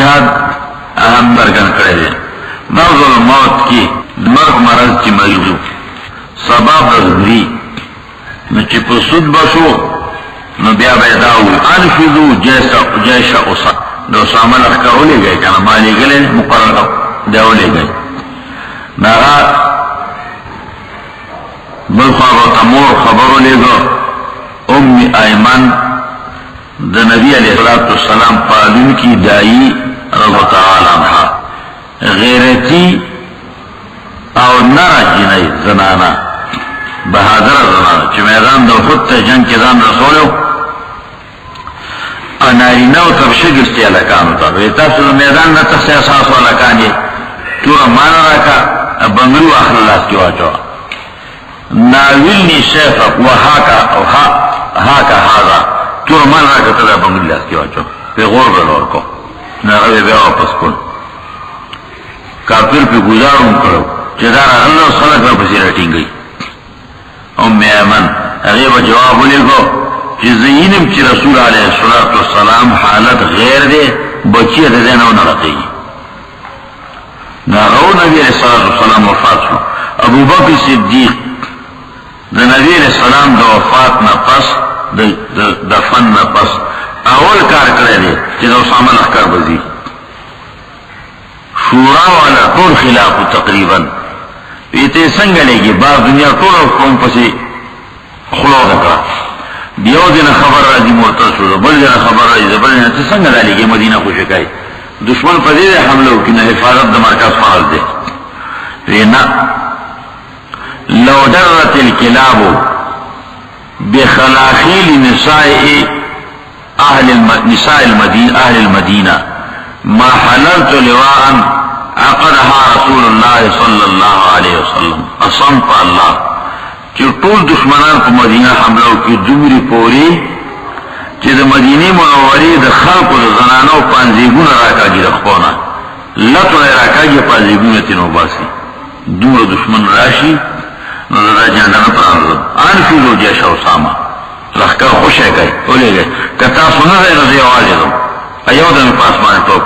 نهاد اهم برگن کرده مرض الموت کی مرغ مرض چی مریضو سبب رضی نو چی پسود بشو نو بیا بیداوی انفذو جیش اسا دو سامن اخکرو لے گئے کنا مالی گلے مقرر دیو لے گئے ناغا بلخواب و تمور خبرو لے گو ام ایمن دا نبی علیہ السلام پالون کی دائی رضا تعالی عنہ غیرتی او نرا جنائی زنانا بہادر زنانا چی میدان دا خود تا جنگ کے دان رسولو اناریناو تبشگستی علکانو تا ویتاب سو میدان دا تخصی اساس علکانی تورا مانا راکا بنگلو آخر اللہ کی واچوا ناولنی شیخ وحاکا او حاکا حاضا تورا مانا راکا تدا بنگلو اللہ کی واچوا پی غور بلور کو ناغوی بیا واپس کن کافر پی گزارون کرو چدار اللہ صلق را پسی رٹیں گئی ام ایمن اغیب جواب لے گو چی زینم چی رسول علیہ السلام حالت غیر دے بچی دینو نرقی ناغو نبی علیہ السلام وفات شو ابو بکر صدیق دا نبی علیہ السلام دا وفات نا پس دفن نا پس اول کار کرے دے چی دا اسامہ لخکر بزی شورا والا طول خلافو تقریبا ایتے سنگا لے گی بعض دنیا طول قوم پسی خلو دکا دیو دینا خبر را دی مرتد شو بل دینا خبر را دی بل دینا تی سنگا دا لے گی مدینہ خوشکائی دشمن پدی دے حملو کی نا حفاظت دا مرکز فعال دے رینا لو درت الکلابو بخلاخیل نساء المدینہ ما حللت لواء عقدها رسول الله صلی اللہ علیہ وسلم قسم پا اللہ چی طول دشمنان کو مدینہ حملو کی دمری پوری چی دا مدینی منوری دا خلق دا زنانو پانزیگون راکا گی رخپونا لطو راکا گی پانزیگون تینو باسی دور دشمن راشی نو دا جاندانا پرانزد آنفیدو جیش اسامہ لخکر خوش ہے گئی اولے گئی کتا سنر ہے رضی آوازی دو ایو دا میں پاسمان توک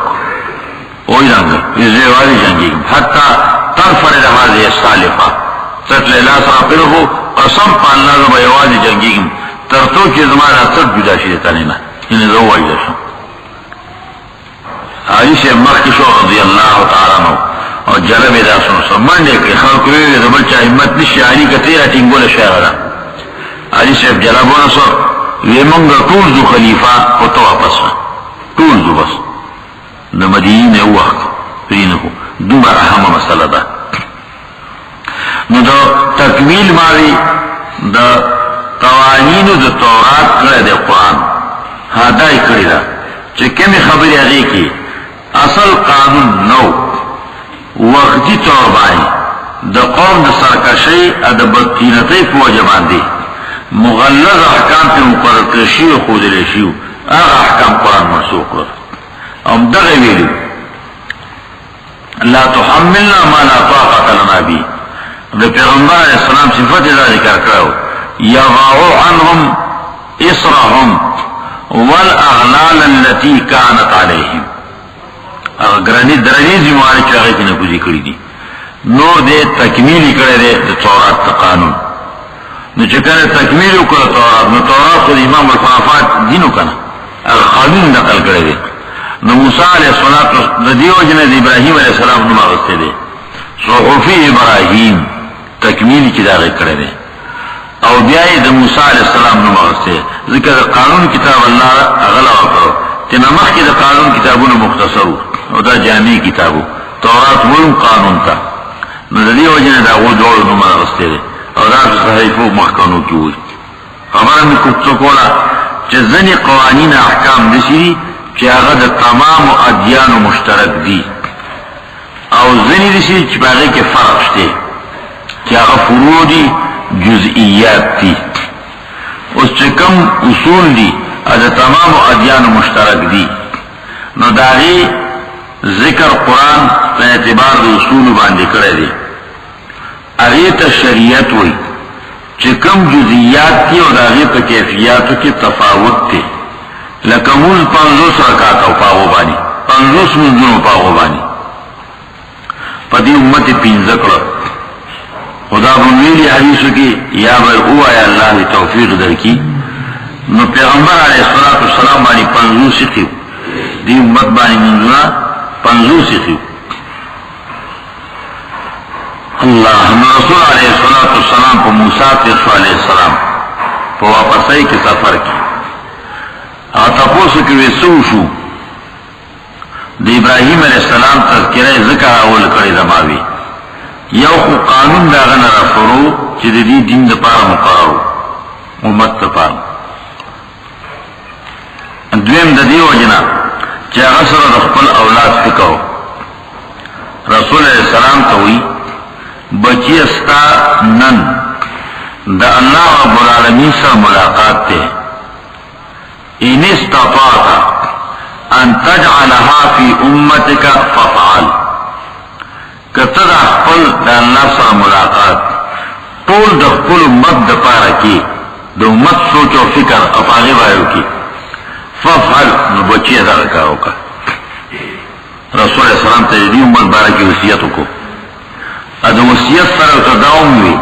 اوی رنگ رضی آوازی جنگی حتی تنفرد حاضی السالفہ تطل اللہ ساپر ہو قسم پا اللہ دا بیوازی جنگی ترتو کی زمان اثر جدا شیدتا لینا انہی دو وجدہ شو حدیث مخشو رضی اللہ تعالیٰ نو اور جلب دا سنو منڈے کے خلقوی دا بلچہ حمد نشی علی کا تیرہ تنگول شہر دا حدیث جلبو نصر یہ منگا طول دو خلیفہ و تو واپس طول دو بس دا مدینین او وقت پرینکو دو برحمہ مسئلہ دا نو دا تکمیل ماوی دا قوانین دا تورات کرے دے قرآن ہادائی کری دا چکمی خبری اگئی کی اصل قانون نو وقتی طور بائی دا قوم دا سرکشی دا بدتینتی پو جبان دی مغلظ احکام پی مقرر کرشی و خود لیشیو اغا احکام قرآن منسوخ کرد ام دغی ویلو لا تحملنا ما لا طاقت لنا بی دا پیغمبر علیہ السلام صفت دا ذکر کرو یضعو عنهم اسرهم والاغلال التي كانت عليهم گرانی درنی زمانی چاہے کی نکوزی کری دی نور دے تکمیلی کرے دے تورات قانون نو چکر تکمیلی کرے تورات نو تورات خود امام الخلافات دینو کنا اگر قانون نقل کرے دے نو موسیٰ علیہ السلام دیو جنید ابراہیم علیہ السلام نو مغستے دے صحفی ابراہیم تکمیلی کی داغی کرے دے او بیائی دا موسیٰ علیہ السلام نو مغستے ذکر قانون کتاب اللہ اغلا وکرو تنمخ کی دا قانون کتابون مختصرو او دا جامعی کتابو تورات ولم قانون تا نو دی وجنه دا غو جوړ نو مغسته دي او دا صحیفو مخکنو کی وي خبره می کوڅو کولا چې ځنی قوانین احکام دي چې هغه د تمام ادیان مشترک دي او ځنی دي چې باغې کې فرق شته چې هغه فروع دي جزئیات دي اوس چې کوم اصول دي د تمام ادیان مشترک دي نو داغي ذکر قرآن په اعتبار د اصول باندې کړی دی هغه ته شریعت وایي چې کوم جزئیات دي او هغه په کیفیتو کې تفاوت دي لکه مول 500 رکعات او پاو باندې 50 منځونو پاغو باندې پدې امت پینځه کړه خدا بویلی حدیثو کې یا بل او یا الله توفیق درکې نو پیغمبر علیه الصلاۃ والسلام باندې 50 کیو دې امت باندې منځونه 50 کیو الله رسول علیه الصلاۃ والسلام په موسی علیه السلام په واپسۍ کې سفر کې او تاسو کې وسو شو د ابراهیم علیه السلام تذکرہ ذکر اول کړی زماوي یو خو قانون دا غنه رافرو چې د دې دین د پاره مقرر امت ته پاره دویم د دې وجنه چې هغه سره د خپل اولاد فکر رسول الله سلام ته وی بچی استا نن د الله رب العالمین سره ملاقات ته ان استطاعت ان تجعلها في امتك ففعل کته د خپل د الله سره ملاقات ټول د خپل امت د پاره کې د امت سوچ او فکر او هغه وایو کې ففعل نو بچی دا کارو کا رسول الله سلام ته دې امت باره کې وصیت وکړو ا د وصیت سره تداوم وي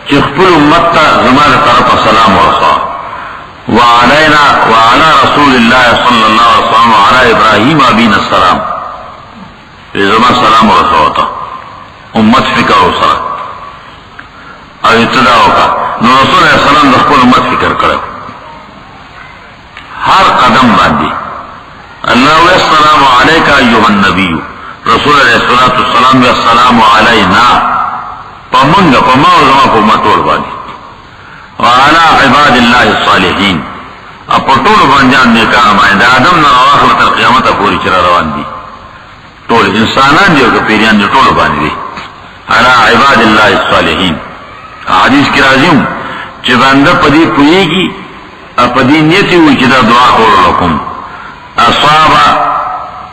چې خپل امت ته زموږ طرفه سلام ورسوه وعلينا وعلى رسول الله صلى الله عليه وسلم وعلى ابراهيم ابينا السلام زمان سلام ورسوه امت فکر وسره او ابتدا وکړه نو رسول الله سلام د خپل امت فکر کړو هر قدم باندې الله والسلام عليك ايها النبي رسول الله صلی الله علیه وسلم والسلام علینا پمنګ پماو زما په مټول باندې وعلى عباد الله الصالحين اپټول باندې نیکان باندې آدم نه اخر تر قیامت پورې چر روان دي ټول انسانان دي او پیریان دي ټول باندې على عباد الله الصالحين حدیث کې راځي چې باندې پدې پويږي اپدې نیتی و چې دا دعا کوم اصاب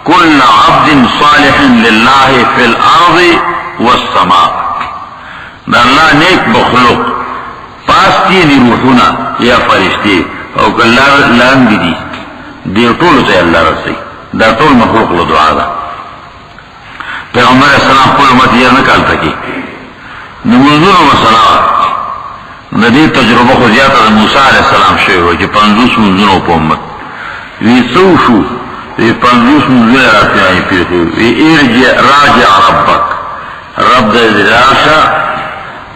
كل عبد صالح لله في الارض والسماء دا الله نیک مخلوق پاستی روحونه یا فرشتي او کله لاندې دي دی ټول ته الله رسي دا ټول مخلوق له دعا ده پیغمبر اسلام خپل امت یې نه کال تکي نمازونه وسلام د دې تجربه خو زیاته د موسی عليه السلام شوی و چې 50 منځونو په امت وی څو شو وی 50 منځونه راځي پیږي وی ارجع راجع ربک رب دې راشه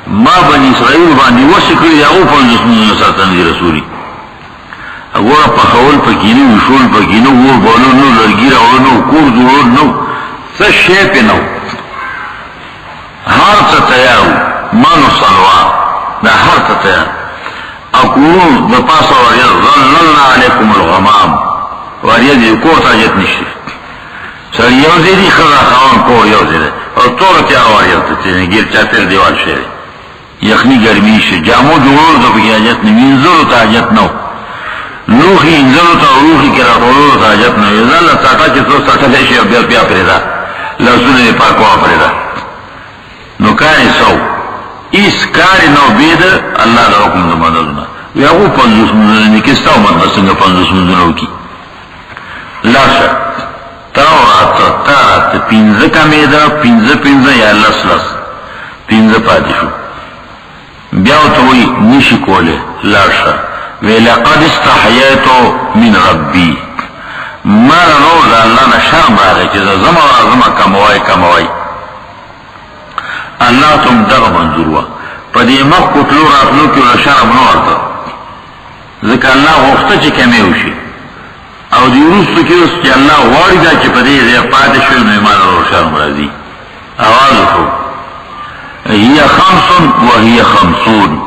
ما بني اسرائیل باندې وشکړي او 50 منځونه ساتل دي رسولي وګوره په خول په کینو وشول په کینو ور بولو نو لرګي راوړو نو کور جوړ نو څه شی په نو هر څه تیار مانو صلوا دا هر څه تیار اقول د پاسه وریا ظللنا علیکم الغمام وریا دې کو تاجت نشي سړی یو دې خلا خان کو یو دې او ټول تیار وریا ته غیر چاته دیوال شي یخنی ګرمي شي جامو جوړ د بیا نمینځو تاجت نو لوخي انځلو ته روحي کې راټولو تاجت نو یزل ساټه چې څو ساټه شي بیا پرېدا لاسونه پاکو پرېدا نو کای سو اس کار نو بيد الله د حکم د منلو یا او 50 منځونه کې ستاسو مطلب څنګه 50 منځونه وکي لاشه تورات تات پینځه کمې ده پینځه یا لس پینځه پاتې شو بیا ته وی نشي کوله لاشه ولقد استحييت من ربي ما نور الله نشرم راځي چې زما کموي الله تم دغه منظور وا پدې مخ کوټلو راتلو کې شرم نه ورته ځکه الله وخت چې کمې وشي او دې روسو کې چې الله واري دا چې پدې دې پاتې شو نه ایمان ورو شرم راځي اواز وکړو هي 5 وهي 50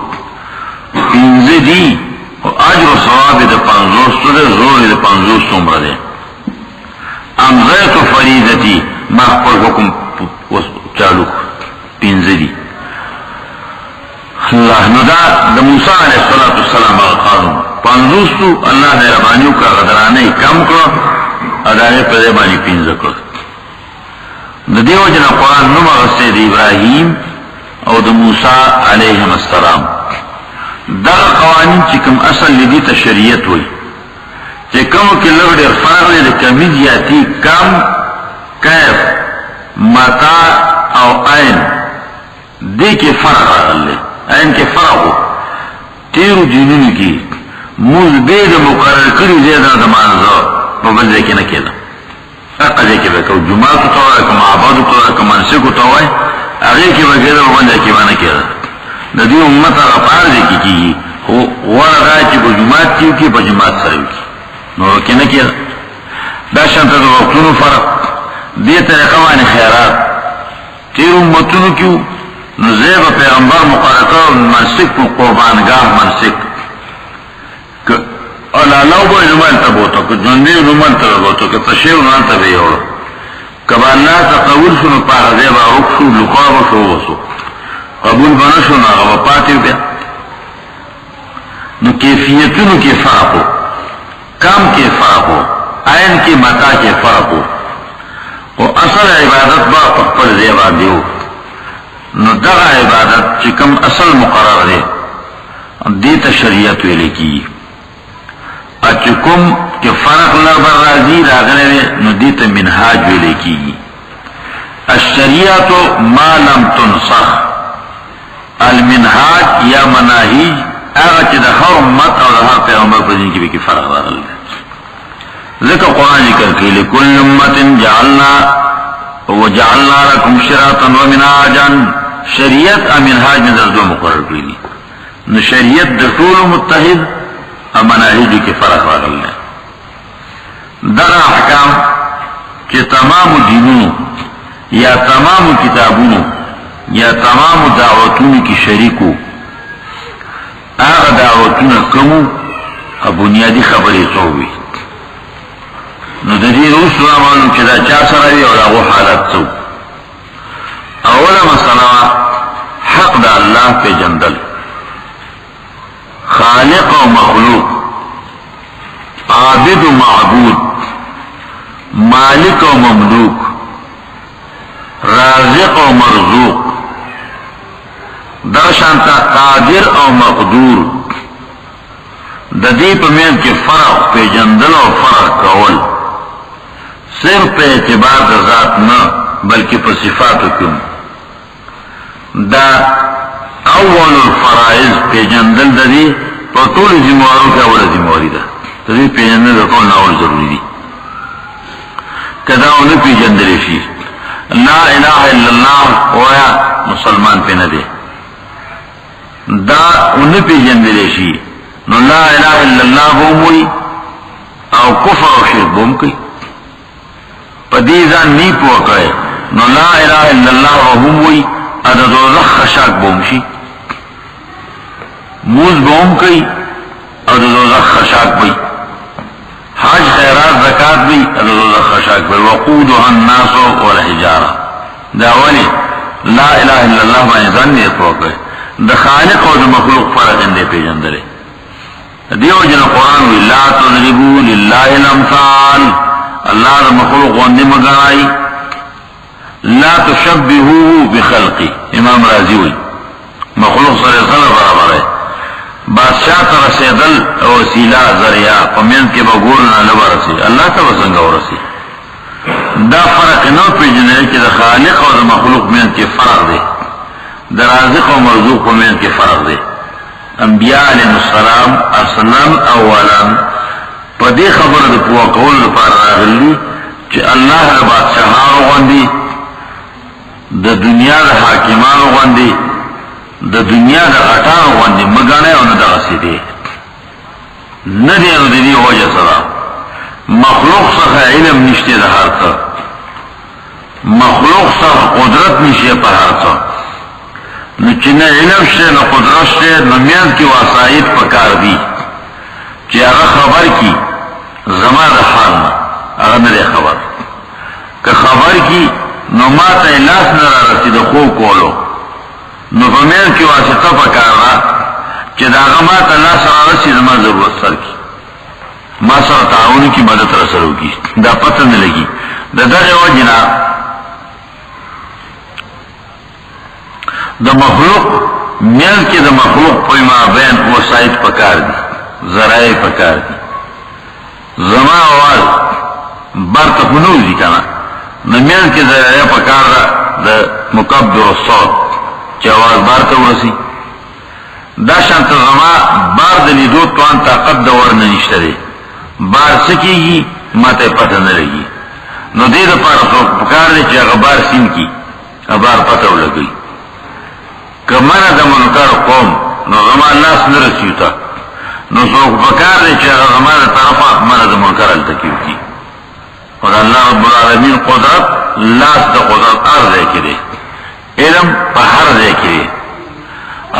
پنځه دي او اجر او ثواب د 50 سره زور د 50 عمر ده امزه فریضتی ما خپل حکم چالو پنځه دي الله نو دا د موسی علیه السلام قانون 50 الله نه ربانیو کا غدرانه کم کړ ادايه په دې باندې پنځه کړ د دیو جن قرآن نو مغسه د ابراهیم او د موسی علیهم السلام دا قوانین چې کوم اصل لدی ته شریعت وای چې کوم کې لږ ډېر فرق دی د کمی زیاتی کم کیف متا او عین دې کې فرق راغلی عین کې فرق و تیرو جنونو کې موز به د مقرر کړي زیاده د مانځه په بل ځای کې نه کېده هغه ځای کې به کو جمعه ته وای کوم عبادت ته وای کوم منسک ته وای هغه کې به کېده په بل ځای کې باندې کېده د دې امت هغه پار دي کېږي خو ورغه چې په جمعه کې په جمعه سره وي نور کې نه کېده دا شانته د وختونو فرق دې طریقه باندې خیرات تیر امتونو کې نو زیب پیغمبر مقرقه منسک کو قربانگاه منسک الالاو با نمان تبوتو که جنبیو نمان تبوتو که تشیو نمان تبیوڑو کبا اللہ تقول شنو پاہ زیبا رکشو لقابو شو بسو قبول بنشو ناغا پاتیو بیا نو کیفیتونو کی فرقو کام کی فرقو عین کی متا کی فرقو و اصل عبادت با پخپل زیبا دیو نو دغه عبادت چې کوم اصل مقرر دی دیتا شریعت ویلې کی چې کوم کې فرق لبر راځي راغلی نو دیتا منهاج ویلې کی الشریعت ما لم تنسخ المنهاج یا مناهی هغه چې د هر امت او د هر پیغمبر په دین کې به فرق راغلی ذکر قرآن ذکر کی لکل امت جعلنا وجعلنا لكم شرعة ومنهاجا شریعت امنهاج میں درجو مقرر کری نو شریعت در طول متحد امناهج کی فرق راغل ہے در احکام کہ تمام دینوں یا تمام کتابوں یا تمام دعوتوں کی شریکو آغا دعوتوں کمو بنیادی خبری صوبی نو د دې روس معلوم چې دا چا سره وي او هغه حالت څو اوله مسله حق د الله په جندل خالق او مخلوق عابد و معبود مالک و مملوک رازق و مرزوق دا شانتا قادر او مقدور د دې په منځ کې فرق په جندل او فرق کول صرف په اعتبار د ذات نه بلکې په صفاتو کې دا اول الفرائض په جندل د دې په ټول ذمہوارو کې اوله ذمہواری ده د دې په جندل د ټول اول ضروری دي کدا ونه په جندل شي لا اله الا الله وایا مسلمان په نه دي دا ونه په جندل شي نو لا اله الا الله وموي او کفر او شرک بوم کوي پدیزان نی پوکای نو لا اله الا الله وهم وی ادا دوزخ خشاک بومشی موز بوم کئی ادا دوزخ خشاک بی حج خیرات زکاة بی ادا دوزخ خشاک بی وقودها الناس والحجارة دا ولی لا اله الا الله بانیزان نی پوکای دا خالق و دا مخلوق فرق اندے پی جندرے دیو جن قرآن وی لا تضربو للہ الامثال اللہ دا مخلوق واندے مگرائی لا تشبہوه بخلقی امام رازی ہوئی مخلوق صلی اللہ علیہ وسلم برابر ہے بادشاہ ترسیدل وسیلہ ذریعہ پمین کے بگورنا لبا رسی اللہ تا بسنگا ورسی دا فرق نو پی جنہی کہ دا خالق و دا مخلوق مین کے فرق دے دا رازق و مرزوق مین کے فرق دے انبیاء علیہ السلام اصلا اولا پا دی خبر دا پوا قول دا پار راغلی چه اللہ دا بادشاہان غندی دا دنیا دا حاکمان غندی دا دنیا دا غٹان غندی مگانے او ندا غسی دی ندی او دی وجہ صدا مخلوق سخ علم نشتی دا حرطا مخلوق سخ قدرت نشتی پا حرطا نو چنه علم شتی نو قدرت شتی نو میاد کی واسائد پکار دی چه اغا خبر کی زمان دا حال نا اغا ندے خبر که خبر کی نو ما تا الاس نرا رسی دا خوب کولو نو فمین کی واسطه پکار را چه دا اغا ما تا الاس را رسی زمان ضرورت سر کی ما سر تعاونی کی مدد رسلو کی دا پتہ نلگی دا دغی وجنا دا مخلوق میل کی دا مخلوق پوی ما بین وسائد پکار دی ذرائع پکار دی زما آواز بار تخنو دی کنا نمیان که ذریعه پکار دا مکبر الصوت چه آواز بار تورسی دا شانت زما بار دلی دو توان طاقت دور ننشته دی بار سکی گی ما ته پته نه لګي نو دې د پاره پکار دی چې غبار سین کی غبار پته ولګي کمنه د منکر قوم نو زما لاس نه رسیوتا نو څوک پکار دی چې زما د طرفه منه د منکر التکیو کی اور الله رب العالمین قدرت لاس د قدرت ارزه کړي علم په هر ځای کې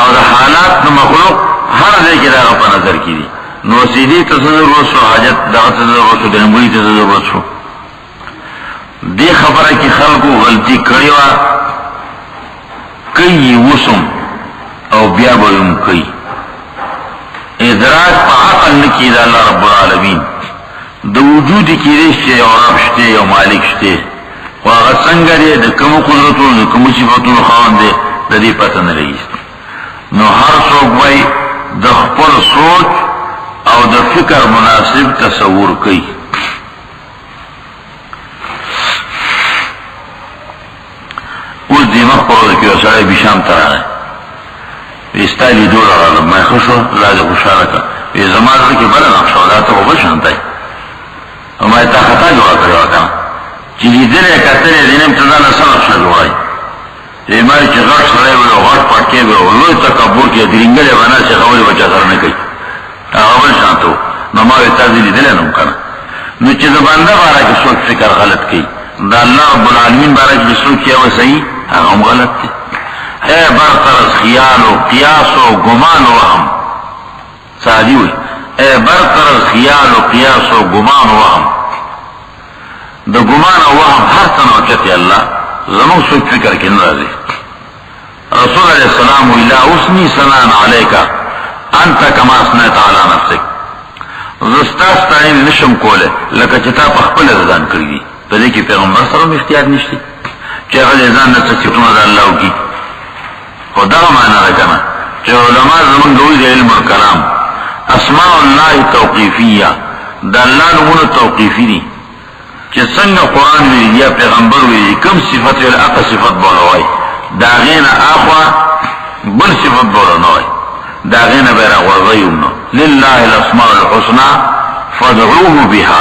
او د حالات د مخلوق هر ځای کې راغ په نظر کې دي نو سیدی تصور شو حاجت دغه تصور شو د نمبرې تصور شو دې خبره کې خلکو غلطي کړې و کوي وسم او بیا به هم کوي ادراک په عقل نه کېده الله رب العالمین د وجود کې رښتیا او رب شته او مالک شته خو هغه څنګه دی د کوم قدرتونو د کوم صفاتونو خاوند دی د دې پته نه لګي نو هر څوک وایي د خپل سوچ او د فکر مناسب تصور کوي اوس دې مخبرو کې وسړی بشام ته راغی استایلی دور راغلم ما خوشو لاجه خوشحاله که وی زما زړه کې بله نقشه دا ته خو بل شانتی او ما تا خطا جوړه کړې وه که نه چې لیدلی کتلی دې نیم ته ځانله څه نقشه جوړوئ دې ماري چې غټ سړی وي او غټ پټکې وي او لوی تکبر کې درینګلې به نه چې خبرې به چا سره نه کوي هغه بل شانته و نو ما وی تا دې لیدلی نه وم که نه نو چې د بنده باره کې سوچ فکر غلط کوي د الله رب العالمین باره کې سوچ یې وه صحیح هغه هم غلط دی اے برطرز خیال و قیاس و گمان و وهم سادی ہوئی اے برطرز خیال و قیاس و گمان و وهم دا گمان و وهم ہر تنوچت اللہ زمان سوچ فکر کی نرازی رسول علیہ السلام لا اسنی سنان علیکا انتا کما اسنیت علی نفسک زستاستائن نشم کولے لکا چتا پخپل ازدان کردی پدے کی پیغمبر سرم اختیار نشتی چاہل ازدان نتا چکتون دا اللہ کی خدا معنی رکنا چې علماء زمون دوی د علم الکلام اسماء الله توقیفیه د الله نومونه توقیفی دي چې څنګه قران ویلي یا پیغمبر ویلي کوم صفت ول اقا صفت بولوي دا غینه اخوا بل صفت بولنوي دا غینه بیره ورغیونو لله الاسماء الحسنى فادعوه بها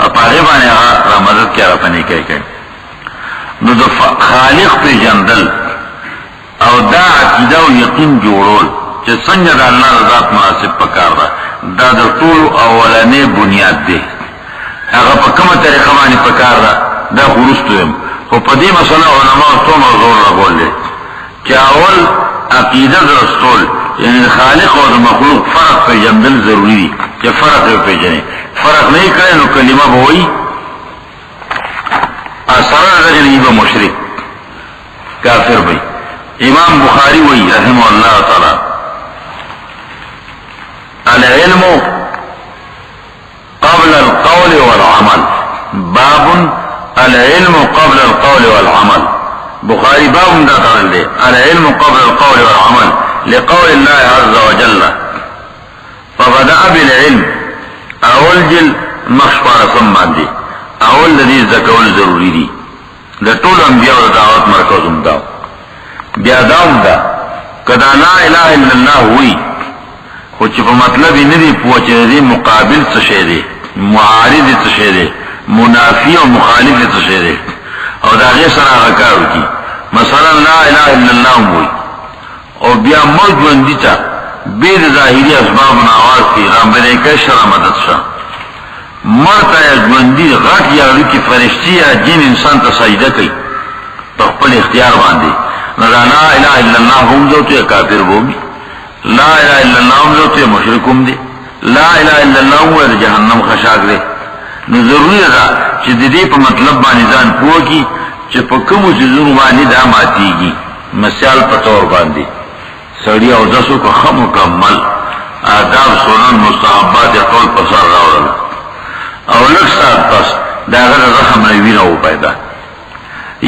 او پاره باندې هغه مدد کوي او پني کوي نو د خالق په جندل او دا عقیده او یقین جوړول چې څنګه د الله ذات مناسب پکار دا د ټول اولنې بنیاد دی هغه په کومه طریقه باندې پکار دا ورستوم خو په دې مسله علماء څومره زور راغولې چې اول عقیده رسول یعنی خالق او مخلوق فرق په جندل ضروری دی چې فرق یې پیژنې فرق نه کړي نو کلمه به وایي اثر رجلی با مشرک کافر بھئی امام بخاری وی رحمه اللہ تعالی العلم قبل القول والعمل باب العلم قبل القول والعمل بخاری باب دا تعالی دے العلم قبل القول والعمل لقول الله عز وجل فبدأ بالعلم اول جل مخشفار ثم دی اول لدی زکول ضروری دی دا طول انبیاء و دعوت مرکزم داو بیا داوم دا کدا لا الہ الا اللہ ہوئی خوچ پا مطلبی ندی پوچے دی مقابل تشے دی معارض تشے دی منافی و مخالف تشے دی او دا غیر سر آغا کارو کی مثلا لا الہ الا اللہ ہوئی او بیا مرد بندی تا بید ظاہری اسباب ناواز کی رامبنے کا شرع مدد شاہ مرتا یا جوندی غٹ یا روکی فرشتی یا جن انسان تا سجدہ کئی تو خپل اختیار باندی ندا لا الہ الا اللہ ہم جو تو یا کافر بومی لا الہ الا اللہ ہم جو تو یا مشرکم دی لا الہ الا اللہ ہم یا جہنم خشاک دے نو ضروری دا چی دی پا مطلب بانی زان پوہ کی چی پا کمو چیزون بانی دا ماتی گی مسیال پا طور باندی سڑی او دسو کا خم مکمل آداب سنن مستحبات قول پسر راوڑا او لک سات پس دا غیر زخم نوی نو پیدا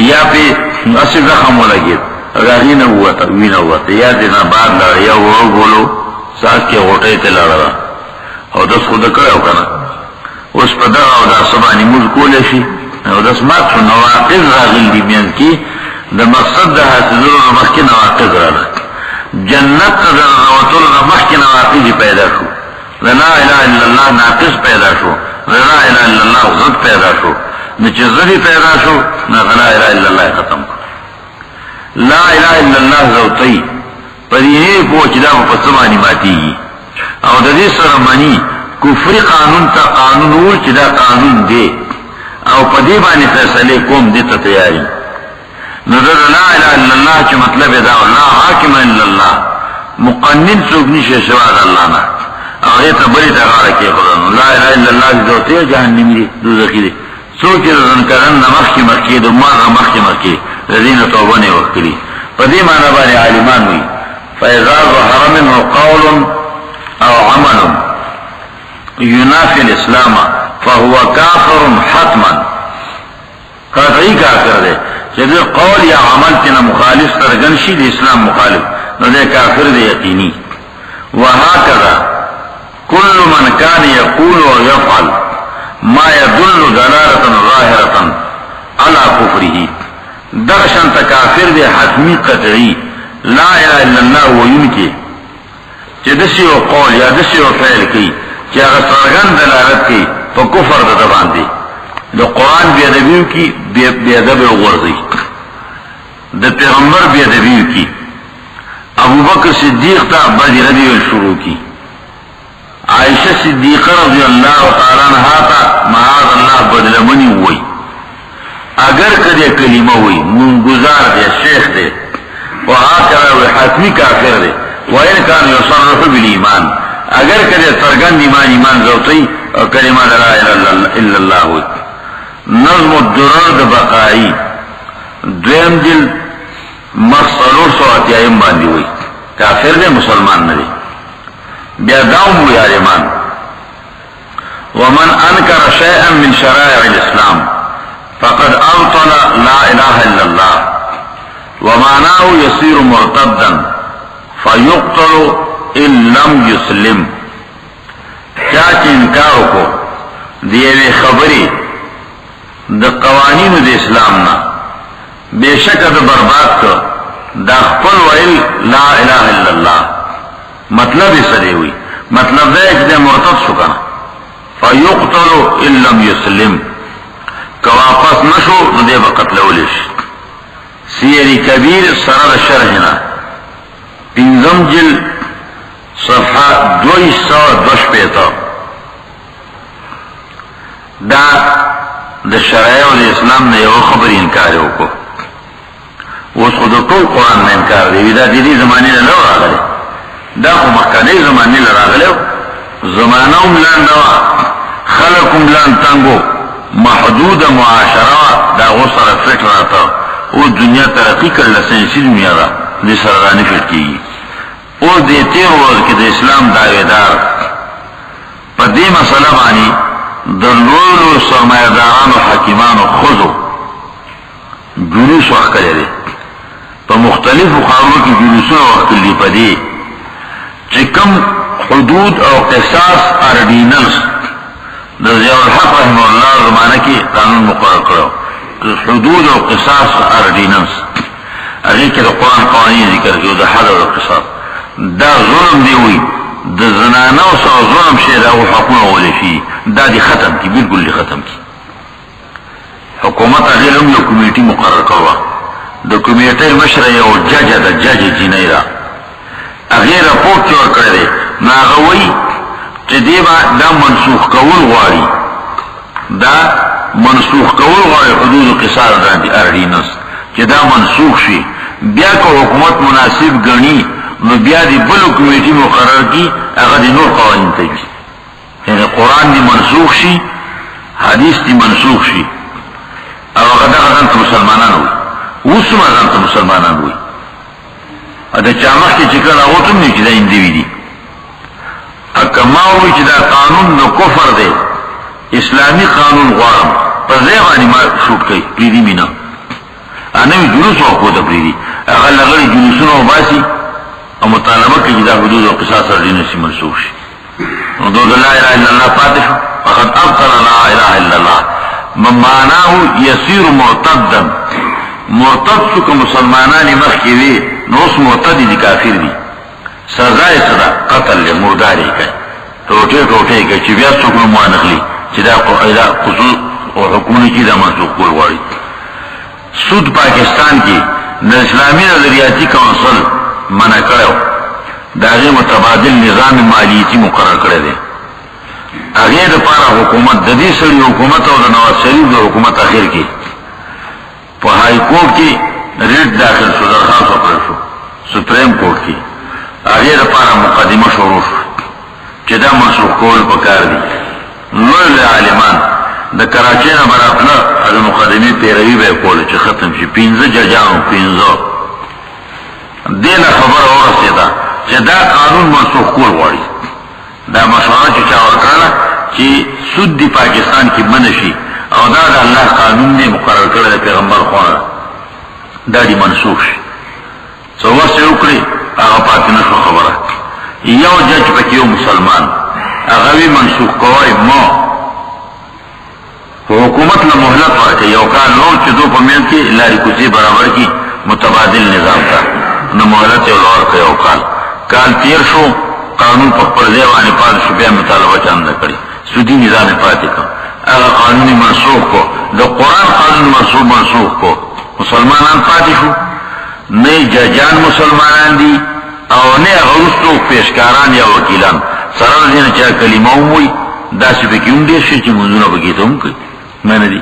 یا پی اسی زخم ہو لگید راہی نو تا وی نو تا یا دینا بعد لڑا یا وہ بولو ساس کے غوٹے تے لڑا او داس خود کړو کنه اوس په دا او دا سبانی موږ کولې شي او داس مات شو نواقض راغلي دي بیان کې د مقصد د حاصلولو مخکې نواقض راغلي جنت ته ورتلو مخکې نواقض پیدا شو لا اله الا الله ناقص پیدا شو لا اله الا الله ضد پیدا شو نو چې ضد پیدا شو نه لا اله الا الله ختم لا اله الا الله زوتی پدې په چې دا په سمانی ماتي او د دې سره معنی کفر قانون ته قانون ول چې دا قانون دی او په دې باندې فیصله کوم دي ته تیاری نظر لا اله الا الله چې مطلب دا الله حاکم الا الله مقنن څوک نشي سوا د الله نه او دې ته بری ته غاړه کې خدای لا اله الا الله دوته جهنم دي دوزخي دي څوک چې ځنکرن نمخ کې مخکې د ما مخ کې مخکې الذين توبه نه وکړي په دې معنی باندې عالمان وي فاذا ظهر منه قول او عمل ينافي الاسلام فهو كافر حتما قطعی کافر دی چې قول یا عمل تینا مخالف ترجن شي د اسلام مخالف نو دی کافر دی یقینی وهكذا كل من كان يقول ويفعل ما يدل دلالة ظاهرة على كفره درشن تکافر دی حتمی قطعی لا اله الا الله وینکی چې دسی او قول یا دسی او فعل کی چې هغه څرګند دلالت کوي په کفر د باندې د قران بی ادبی کی بی ادب وګرځي د پیغمبر بی ادبی کی ابوبکر صدیق ته بدی رضی شروع کی عائشہ صدیقہ رضی اللہ تعالی عنہا ته معاذ الله بدلمنی وای اگر کدی کلمه وای منگزار دی شیخ دی وهكذا حتمی کافر دی وإن كان يصرف بالإيمان اگر کدی سرګند ایمان زوتی او کلمه لا اله الا الله وای نظم الدرر بقائی دویم دل مخصلور سواتی آئیم باندی ہوئی کافر دے مسلمان ندے بیا داؤم ہوئی عالمان ومن انکر شیئا من شرائع الاسلام فقد ابطل لا الہ الا اللہ ومعناه يصير مرتدا فيقتل ان لم يسلم چاچ انکارو کو دیوے خبری د قوانینو د اسلام نه بشک د برباد کو د خپل ویل لا اله الا الله مطلب یې سره وي مطلب دا چې مرتد شو کنه فیقتل ان لم يسلم که واپس نشو نو دې به قتلول شي سیری کبیر سره شرحنا پنځم جل صفحه 222 دا د شرایع او د اسلام نه یو خبر انکار وکړو اوس خو د ټول قران نه انکار دی دا د دې زمانه نه راغلی دا خو مخکنی زمانه نه راغلی زمانه هم لاندې خلقم لان تنګو محدود معاشره دا وسره فکر راته او دنیا ترقی کړل سنسي دنیا دا د سرغانی فکری او د تیر ور کې د اسلام داویدار په دې مسله باندې د لولو سرمایدارانو حاکمانو خذو جلوس وقت لري په مختلفو خاورو کې جلوسونه وقت لري په دې چې کوم حدود او قصاص اردیننس د ضیاء الحق رحمه الله زمانه کې قانون مقرر کړو حدود او قصاص اردیننس هغه کې د قرآن قوانین ذکر کړو د حد او قصاص دا ظلم دی وي د زنانو سره ظلم شي دا حکومت ولې شي دا دي ختم کی بالکل ختم کی حکومت هغه هم یو کمیټي مقرر کړو د کمیټې مشر یو جج د جج جنیرا هغه راپورټ ورکړی ناغوي چې دا منسوخ کول غواړي دا منسوخ کول غواړي حدود قصاص باندې اردینس چې دا منسوخ شي بیا که حکومت مناسب ګڼي نو بیا دی بلو کمیټي مقرر کی هغه د نور قوانین ته یعنی قرآن دی منسوخ شي حدیث دی منسوخ شي او هغه دغه ته مسلمانان وي اوس هم ته مسلمانان وي دا چا مخکې چې کله هغه ته نه چې دا اندویدي اکما وي چې دا قانون د کفر دی اسلامی قانون غواړم په ځای باندې ما شوټ کوي پریدي مینا انا وی جلوس وکړو د پریدي هغه لغړي جلوسونه وباسي او مطالبه کوي چې دا حدود او قصاص اړینه شي منسوخ شي دو لا اله الا الله پاتش فقد ابطل لا اله الا الله معناه يصير مرتدا مرتد شو که مسلمانانی مخی وی نو اس مرتدی دی کافر دی سزای صدا قتل لی مرداری کئی ٹوٹے ٹوٹے کئی چی بیا سکنو موانخلی چی دا قصول و حکومنی چی دا منسوخ کول واری سود پاکستان کی دا اسلامی نظریاتی کونسل منع کرو دا غیر متبادل نظام مالیتی مقرر کرده اغیر دا پارا حکومت دا دی سری حکومت و دا نواز شریف دا حکومت اخیر کی پا ہائی کورٹ کی ریٹ داخل شو درخواست وکړل شو سپریم کورٹ کی اغیر دا پارا مقدمه شروع شو چه دا منسوخ کول پکار دی لوی عالمان دا کراچی نا براتنا از مقدمی پیروی بے کول چه ختم شی 15 ججانو 15 دینا خبر ورسیدا چه دا قانون منسوخ کول واری دا مشوره چه چاور کرنا چه سود دی پاکستان کی منشی او دا اللہ قانون نے مقرر کرده پیغمبر خوانه دا دی منسوخ شی سو واسه اکڑی آغا پاتی نشو خبره یو جج پکیو مسلمان اغوی منسوخ کوای ما حکومت نا محلت ورکه یو کار نور چه دو پمین کی لاری کسی برابر کی متبادل نظام تا نا محلت یو لور که یو کال تیر شو قانون پر دیوانی پاد شو بیا مطالبه چاند کری سودی نظام پاتی کن اگر قانونی منسوخ کو دا قرآن قانون منسوخ کو مسلمانان پاتی شو نئی ججان مسلمانان دی او نئی غرستو پیشکاران یا وکیلان سرال دینا چاہ کلمہ ہوئی دا سی پہ کیوں دیر شی چی منزونہ بگیتا ہوں کئی میں نے دی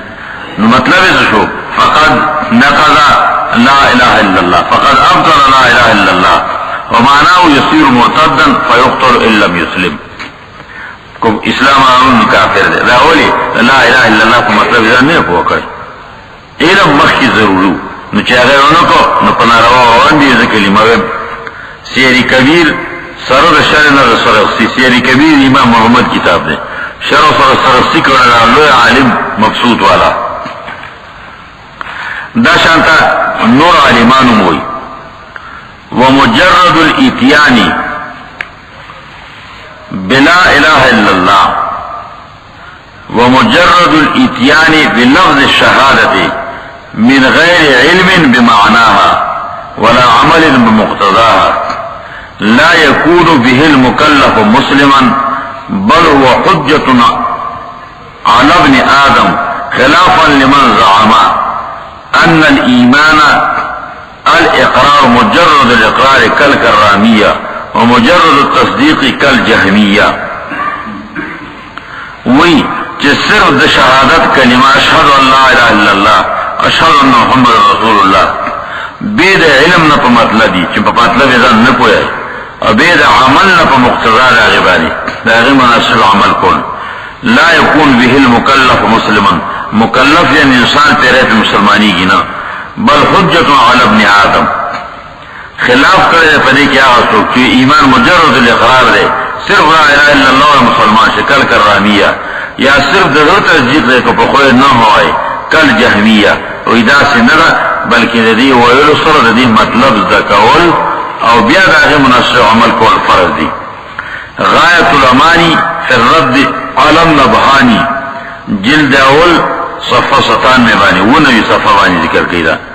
نو مطلب ایسا شو فقد نقضا لا الہ الا اللہ فقد ابطل لا الہ الا اللہ ومعناه يصير مرتدا فيقتل ان لم يسلم اسلام آنون کافر دے دا اولی لا الہ الا اللہ کو مطلب ادھا نہیں پوکڑی علم مخی ضرورو نو چاہے انکو نو پناروا واندی ازا کلمہ ویم سیری کبیر سرد شرن رسرخسی سیری کبیر امام محمد کتاب دے شرف رسرخسی کرنا لوی عالم مقصود والا دا شانتا نور عالمانو موئی ومجرد الاتیانی بلا الہ الا اللہ ومجرد الاتیان بلفظ الشہادت من غیر علم بمعناها ولا عمل بمقتضاها لا يكون به المكلف مسلما بل هو حجة على ابن آدم خلافا لمن زعم أن الإيمان الإقرار مجرد الإقرار كالكرامية ومجرد التصديق كالجهمية وی چه صرف د شهادت کلمه اشهد ان لا اله الا الله اشهد ان محمد رسول الله بيد علم نه په مطلب دي چې په مطلب ځان نه پوهه او بيد عمل نه په مقتضا راغی باندې دا غي مناسب عمل کول لا يكون به المكلف مسلما مکلف یعنی انسان پیرے په مسلمانی کی نه بل حجت علی ابن آدم خلاف کرے پدې کې هغه څوک چې ایمان مجرد الاقرار دی صرف لا اله الا الله مسلمان شکل کرامیه یا صرف د تصدیق دی کو په خو نه وای کل جهمیه او ادا سنره بلکې د دې ویلو سره د دې مطلب ذکول او بیا دغه مناسب عمل کول فرض دی غایت الامانی فی الرد علی النبهانی جلد اول صفحه 97 باندې ونوي صفحه باندې ذکر کړی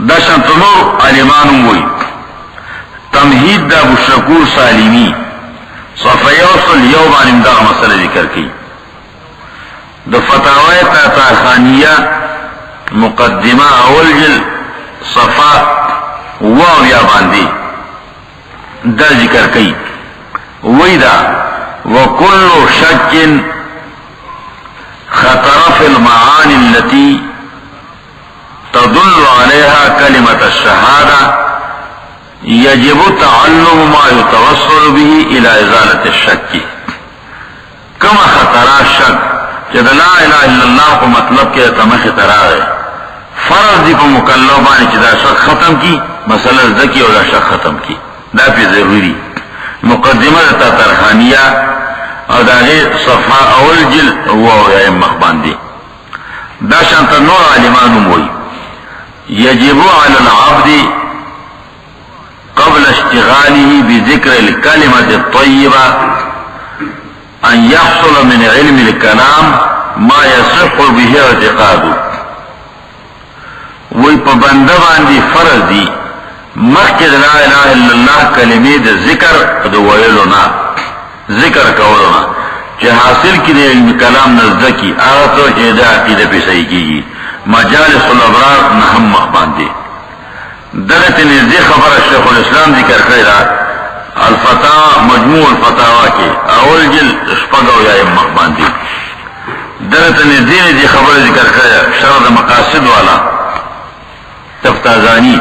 دا شانتنور علمان وی تمہید دا ابو شکور سالمی صفحه یوصل یوبان امداغ مسئلہ ذکر کی دا فتاوی تاتا خانیہ مقدمہ اول جل صفحه واو یا باندی دا ذکر کی وی دا وکل شک خطر فی المعانی التي تدل عليها كلمة الشهادة يجب تعلم ما يتوصل به إلى إزالة الشك كما خطر الشك جد لا إله إلا الله کو مطلب کے تمخ تراغے فرض دی کو مکلفانی چدا شک ختم کی مسئلہ ذکی اور شک ختم کی دا پی ضروری مقدمہ تا ترخانیہ اور داغی صفحہ اول جل ہوا یا مخبان دی دا شانتا نور علمان موئی يجب على العبد قبل اشتغاله بذكر الكلمة الطيبة ان يحصل من علم الكلام ما يصح به اعتقاده. وی په بنده باندې فرض دي مخکې لا اله الا الله کلمې د ذکر د ویلو نه ذکر کولو نه چې حاصل کړي علم کلام نزدکی هغه څه چې د عقیده په صحیح کیږي. مجالس الابرار نه هم مخ باندې دغه نږدې خبره شیخ الاسلام ذکر کړی دا الفتاوى مجموع الفتاوى کې اول جلد شپږ یا مخ باندې دغه نږدې خبره ذکر کړی شرح د مقاصد والا تفتازانی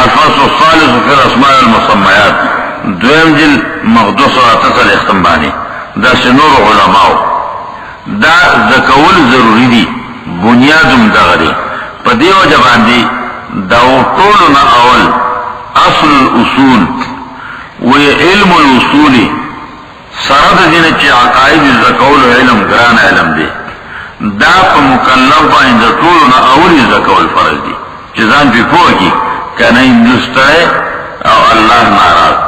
الفصل الثالث في الاسماء المسميات دویم جلد مقدس و اتصل اختنبانی دا سنور علماء دا ذکول ضروری دی بنیادم دغری پا دیو جبان دی دا طولنا اول اصل الاصول و علم الاصول سرد دین چی عقائد ذکول علم گران علم دی دا پا مکلف باین دا طولنا اولی ذکول فرض دی چیزان پی پوکی کانا اندستای او اللہ ناراض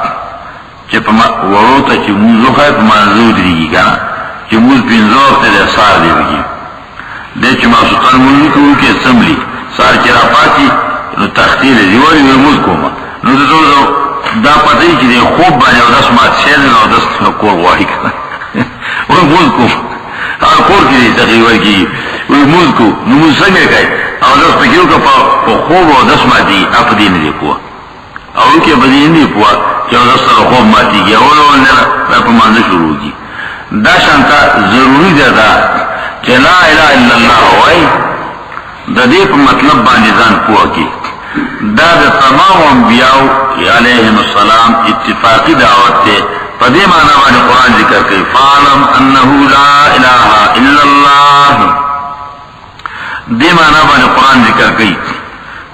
چی پا ورو تا چی موزو خواهی پا منظور دیگی کانا چی موز پینزور تا دی سار دی بگی دی چی ما سلطان ملوی کون که اسمبلی سار چی را پاتی نو تختیر دیواری وی موز کوما نو دا پتایی چی دی خوب بانی او دست مات شیدن او دست کور واحی کانا وی موز کوما هر کور کی دی تقریبا کی وی موز کو نو موز سنگه کئی او دست پکیو که پا خوب او دست ماتی اپ دی ندی پوا او که بدی ندی پوا که او دست را خوب ماتی گیا اولو نرا پا مانده شروع کی دا شانتا ضروری دا کہ لا الہ الا اللہ ہوئی دا دے پا مطلب باندیزان پوا کی دا تمام انبیاء علیہم السلام اتفاقی دعوت تے پا دے معنی بانی قرآن ذکر کئی فعلم انہو لا الہ الا اللہ دے معنی بانی قرآن ذکر کئی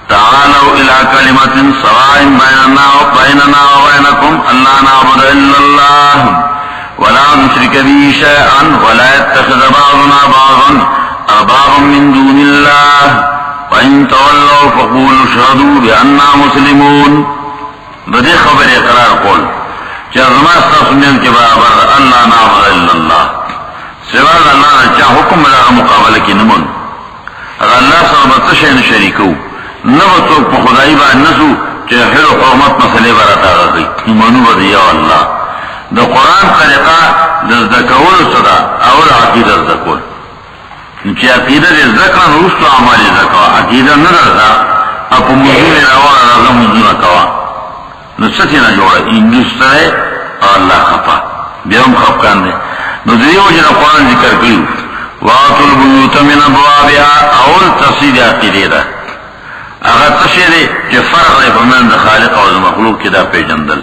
تعالوا الى کلمت سواء بیننا و بینکم اللہ نعبد الا اللہ ولا نشرك به شيئا ولا يتخذ بعضنا بعضا أربابا من دون الله وإن تولوا فقولوا اشهدوا بأننا مسلمون. بدي خبر اقرار قول چرما استثنين کے برابر اللہ نعبد الا اللہ سوال اللہ نے چاہ حکم لگا مقابلہ کی نمون اگر اللہ صربت شئین شریکو نبتو پا خدای با نسو چاہ حل و حرمت مسئلے برات آگا گئی ایمانو بدیا اللہ دا قرآن طریقہ دزدکول صدا اول عقیدہ دزدکول چی عقیدہ دزدکن روستو عمالی دزدکوا عقیدہ ندرزا اپا مزون روان رضا مزون کوا نسطی نجوڑا اندوسترے اللہ خفا بیام خفکان دے ندریو جنا قرآن ذکر کیو وآتو البیوت من ابوابها اول تصید عقیدہ دا اگر تشیدے چی فرق رای فرمان دا خالق و دا مخلوق کی دا پیجندل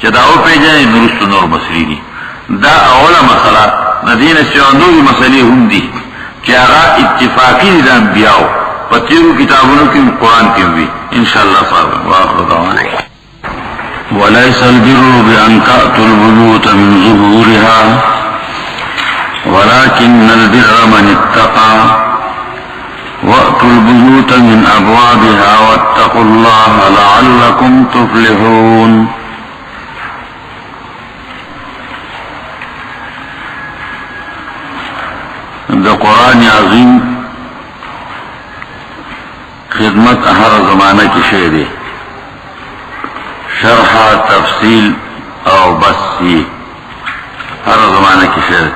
چه دا او پیجانی درست نور بصری دی دا اولا مسئلہ ندین سیاندوی مسئلے هم دی چه اغا اتفاقی دی دا انبیاء پتیرو کتابونو کم قرآن کم بھی انشاءاللہ صاحب واخر دعوانا وَلَيْسَ الْبِرُّ بِأَنْ تَأْتُوا الْبُيُوتَ مِنْ ظُهُورِهَا وَلَكِنَّ الْبِرَّ مَنِ اتَّقَى وَأْتُوا الْبُيُوتَ مِنْ أَبْوَابِهَا وَاتَّقُوا اللَّهَ لَعَلَّكُمْ تُفْلِحُونَ. دا قرآن عظیم خدمت ہر زمانہ کی شعر ہے شرح تفصیل او بسی ہر زمانہ کی شعر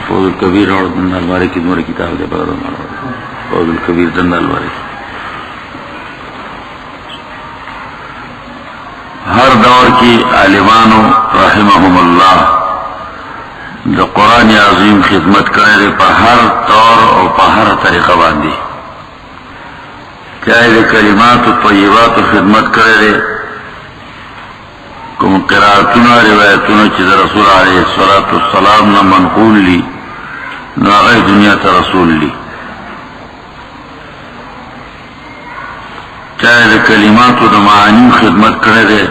فوز الکبیر اور دندال بارے کی دمر کتاب دے بدر فوز الکبیر دندال بارے ہر دور کی عالمانو رحمهم اللہ دا قرآن عظیم خدمت کرے پا ہر طور اور پا ہر طریقہ باندھی چاہے دے کلمات و طیبات و خدمت کرے کم قرآتنا روایتنا چیز رسول علیہ السلام نا منقول لی نا غیر دنیا تا رسول لی چاہے دے کلمات و دا معانی خدمت کرے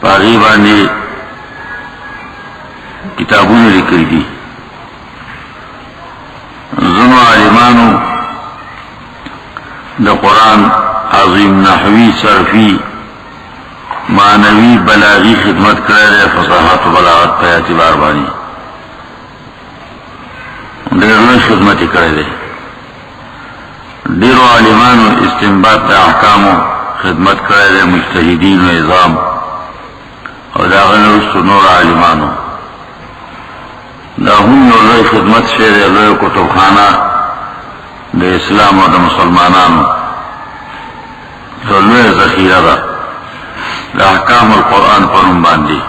پا غیبانی کتابوں نے لکھی دی زنو عالمانو دا قرآن عظیم نحوی صرفی معنوی بلاغی خدمت کرے فصاحت و بلاغت پہ اعتبار بانی ډېر لوی خدمت یې کړی دی. ډېرو عالمانو استنباط د احکامو خدمت کړی دی، مجتهدینو نظام او د هغه نه وروسته نور عالمانو. دا هم یو لوی خدمت شوی دی، لویه کتبخانه د اسلام او د مسلمانانو یو لویه ذخیره ده د احکام القرآن په نوم باندې.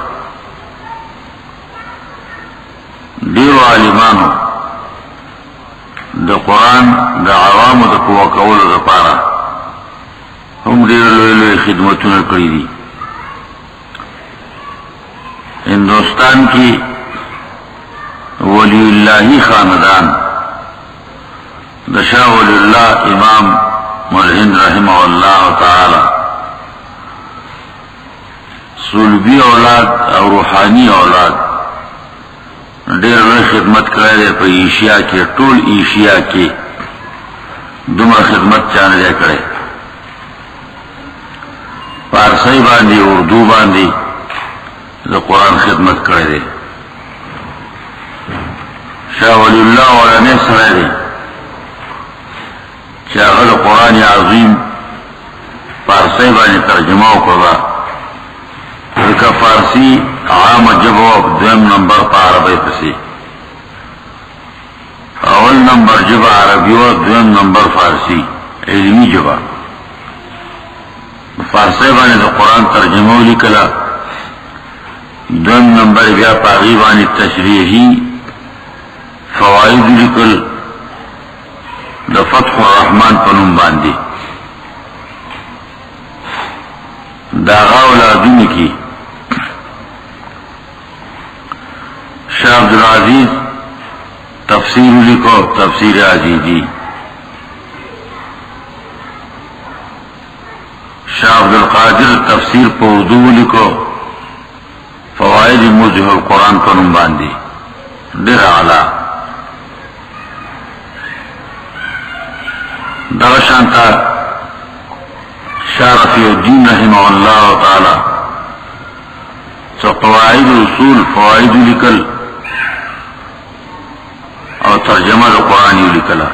ډېرو عالمانو د قرآن د عوامو د پوه کولو لپاره هم ډېر لوی لوی خدمتونه کړي دي. هندوستان کې ولی اللہی خاندان د شاہ ولی اللہ امام ملحن رحمہ اللہ تعالی صلبی اولاد او روحانی اولاد ډېر لوی خدمت کړی دی په ایشیا کې. ټول ایشیا کې دومره خدمت چا نه دی کړی. فارسی باندې اردو باندې د قرآن خدمت کړی دی. شاہ ولی اللہ ولنی سره دی چې هغه د قرآن عظیم فارسی باندې ترجمه وکړه. ځکه فارسی عامه ژبه وه، دویم نمبر په عربۍ پسې. اول نمبر ژبه عربي وه، دویم نمبر فارسی علمي ژبه. فارسی باندې د قرآن ترجمه ولیکله، دویم نمبر بیا په هغې باندې تشریحي فواید لیکل د فتح الرحمن په نوم باندې. د هغه اولادونو کې شاہ عبدالعزیز تفسیر لیکو، تفسیر عزیزی. شاہ عبدالقادر تفسیر په اردو لیکو، فوائد موجه القرآن په نوم باندې. ډېر اعلی. دغه شانته شاہ رفیع الدین رحمه الله تعالی څو قواعد اصول فوائد لیکل او ترجمه د قرآن لیکله.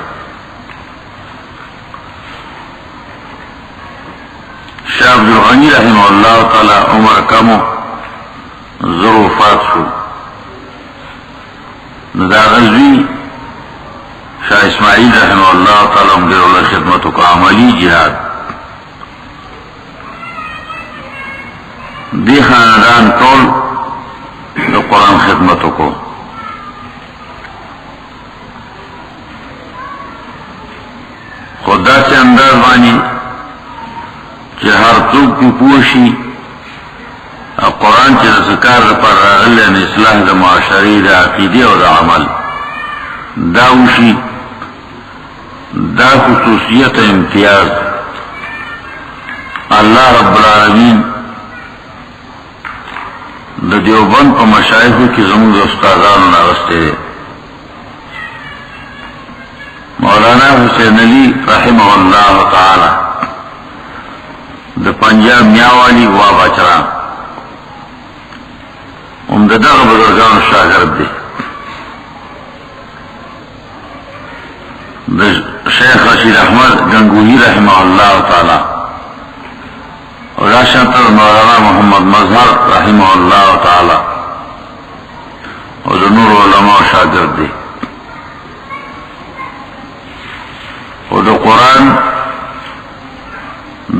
شاہ عبدالغنی رحمه الله تعالی عمر کمو زر وفات شو. نو دا غزوی شاہ اسماعیل رحمه الله تعالی هم ډېر لوی خدمت وکړ، عملي جهاد. دې خاندان ټول د قرآن خدمت وکړو. خو داسې انداز باندې چې هر څوک پې پوه شي قرآن چې د څه کار لپاره راغلی دی، اصلاح د معاشرې، د عقیدې او د عمل، دا وشي. دا خصوصیت امتیاز اللہ رب العالمین د دیوبند په مشایخو کې زموږ د استادانو نه اخیستی دی. مولانا حسین علی رحمه الله تعالی د پنجاب میاوالی وا بچرا هم د دغه بزرګانو شاګرد دی. د شیخ رشید احمد گنگوہی رحمه الله تعالی اور راشد مولانا محمد مظہر رحمه الله تعالی اور نور علماء شاگرد دی. اور د قرآن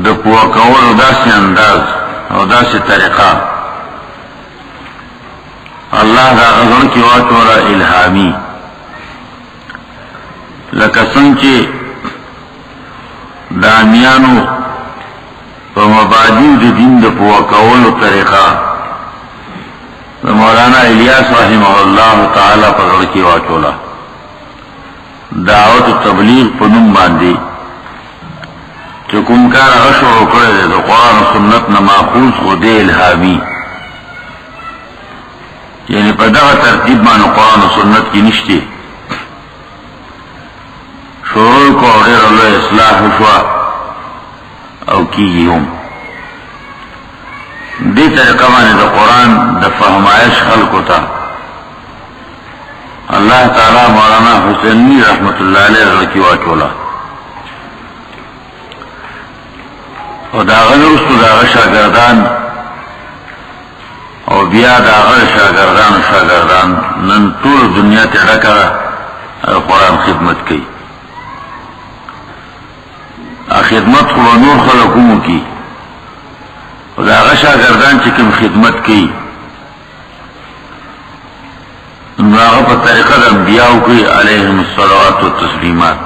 د پوه کولو داسې انداز او داسې طریقه الله دا غزن کی واچولا الهامی. لکه څنګه چې دامیانو په مبادی د دین د پوه کولو طریقه د مولانا الیاس رحمه الله تعالی په زړه کې واچوله. دعوت تبلیغ په نوم باندې چې کوم کار هغه شروع کړی دی د قرآن و سنت نه ماخوذ خو دی الهامي، یعنی په دغه ترتیب باندې قرآن و سنت کې نشته. شروع کو ډېر لوی اصلاح وشوه او کیږي هم. دې طریقه باندې د قرآن د فهمایش خلکو ته الله تعالی مولانا حسینی رحمت اللہ علیہ رکی واچولا او داغه نرستو داغه شاگردان او بیا داغه شاگردان نن ټول دنیا ته ډکه قرآن خدمت کوي خدمت خو نور خلقومو کی او داغه شاگردان چې کوم خدمت کوي نو هغه په طریقه د انبیاء کوي علیهم الصلوات والتسلیمات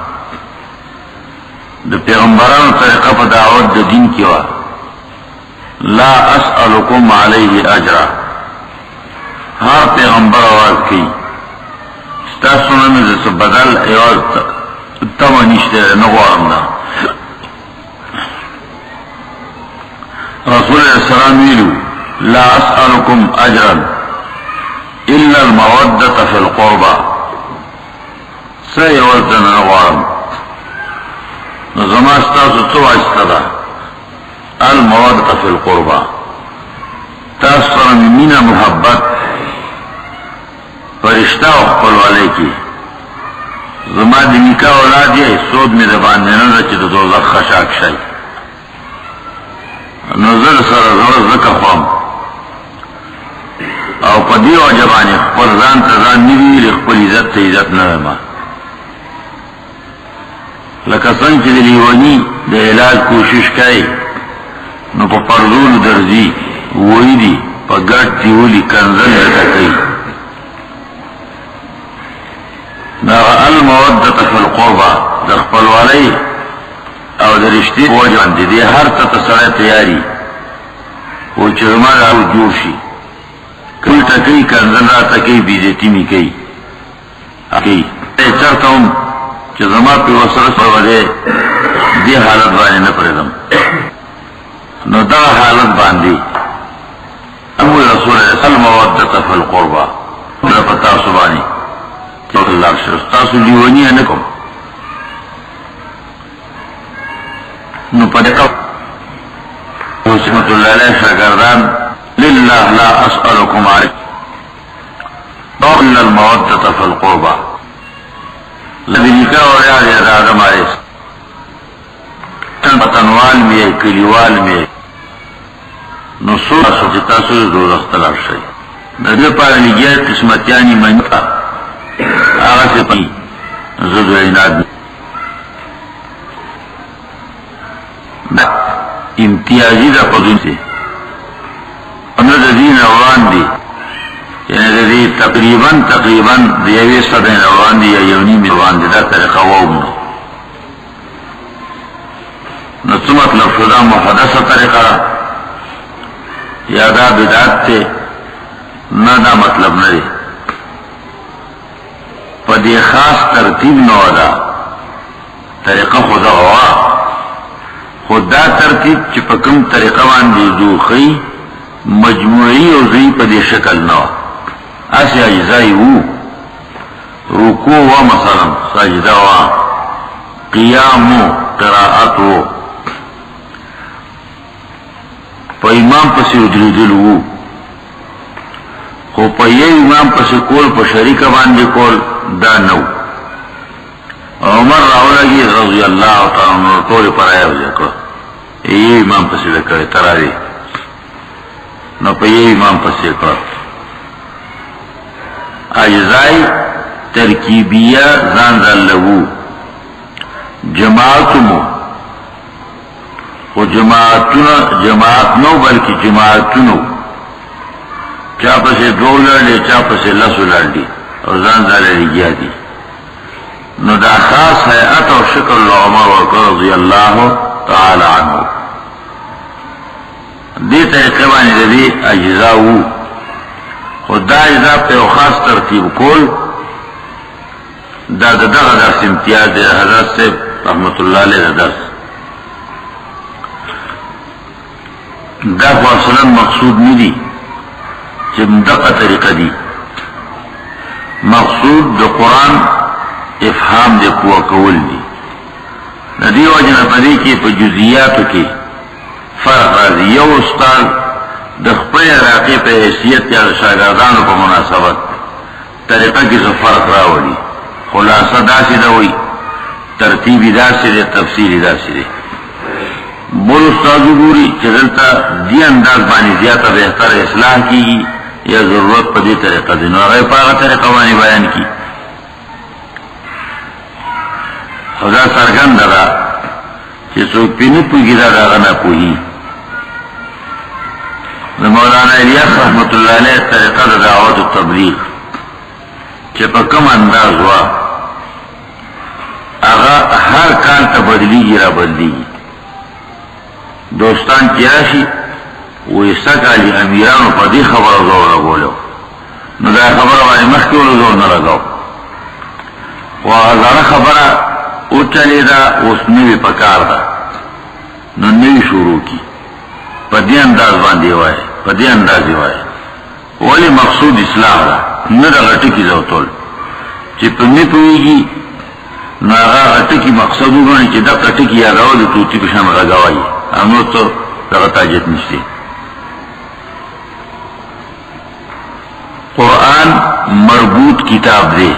د پیغمبرانو طریقه په دعوت د دین کې وا لا اسألکم علیه اجرا هر پیغمبر آواز کوي ستاسو نه څه بدل ایواز تمه نشته نه غواړم نه رسول الله السلام ویلو لا اسألکم اجرا الا المودة في القربى سيوزن نغوارم نظام استاسو سوى استدا المودة في القربى تاثر من محبت فرشتہ اخبر والے کی زما دی نکاح اولاد یہ سود میں دبان دینا رچی دو دوزخ خشاک شای نظر سر زور زکا خوام او پدی وجبانی خپل ځان ته ځان نیوی خپل عزت ته عزت نه ما لکه څنګه چې لیونی د علاج کوشش کوي نو په پرلون درځي وې دي په ګټ دیولي کنځل کوي دا المودة في القربى د خپل والی او د رښتې وجبان دي هر څه سره تیاری او چې ما راو جوړ شي کل تکی کنزن را تکی بیزیتی می کئی اکی چرتا ہم چه زمان پی وصرس پروده دی حالت بانی نپردم نو دا حالت باندی اموی رسول المودت فی القربہ لپتا سبانی اللہ شرستاسو لیونی انکم نو پدقا حسمت اللہ علیہ شاگردان لله لا أسألكم عليه إلا المودة في القربى الذي نكاح ورياض يا آدم عليه وطنوال میں کلیوال میں نصور سوچتاسو روز اختلاف شئی ندر پار لگیا قسمتیانی منکا آغا سے پی زدو ایناد امتیازی دا قدون سے دین روان دی یعنی دی تقریباً دیوی صدین روان دی یا یونی روان دی دا طریقہ وومنو نتو مطلب شدہ محدث طریقہ یا دا بدعات تے نا دا مطلب ندی پا دی خاص ترتیب نو دا طریقہ خدا ہوا خدا ترتیب چپکم طریقہ وان دی دو خی مجموعی او زی پا دی شکل نو اسی اجزائی وو رکوع و مثلا سجدہ و قیام و قراءت و پا امام پسی ادریدل وو خو پا یہ امام پسی کول پا شریک باندی کول دا نو عمر راو لگی رضی اللہ تعالی عنہ طول پر آیا ہو جاکو یہ امام پسی لکڑی تراری نو پا یہ امام پسی کر اجزائی ترکیبیہ زان ذلہو جماعتمو خو جماعت نو بلکہ جماعتنو چا پسی دو لڑی چا پسی لسو لڑی اور زان ذلہی گیا دی نو دا خاص حیعت و شکل عمر ورکر رضی اللہ تعالی عنہ دی طریقے بانی دی اجزاؤ خود دا اجزا پہ خاص ترتیب کول دا درس امتیاز دی حضرت سے رحمت اللہ علیہ درس دا اصلا مقصود نہیں دی چم دقا طریقہ دی مقصود دا قرآن افہام دے قوہ قول دی ندی وجنہ پدی کی پا جزیاتو کی فرق رازی یو استاد دخپی عراقی پہ حیثیت یا شاگردانو پا مناسبت طریقہ کی سو فرق راولی خلاصہ دا سی دا ہوئی، ترتیبی دا سی دے، تفصیلی دا سی دے. بول استادو گوری چدلتا دی انداز بانی زیادہ بہتر اصلاح کی گی یا ضرورت پا دی طریقہ دی، نو اگر پاگا طریقہ بانی بیان کی. خدا سرگند دا چی سوک پینی پوگی دا دا غنا پوہی. مولانا الیاس رحمت اللہ علیہ طریقہ دا دعوت و تبلیغ چی پا کم انداز ہوا اگا ہر کال تا بدلی گی را بدلی گی. دوستان کیاشی وہ اسا کالی امیرانو پا دی خبر زور لگولو، نو دا خبر وانی مخیولو زور نلگاو، و اغزار خبر او چلی دا اس نوی پکار دا، نو نوی شروع کی پا دی انداز باندی ہوئے، پا دی اندازی ہوئے. ولی مقصود اصلاح دا ندا غٹکی زوتول چی پا می پویگی نو اغا غٹکی مقصدو گانی چی دا غٹکی یاداو دا توتی پشان غگوائی امنو تو تاجت نشتے. قرآن مربوط کتاب دے.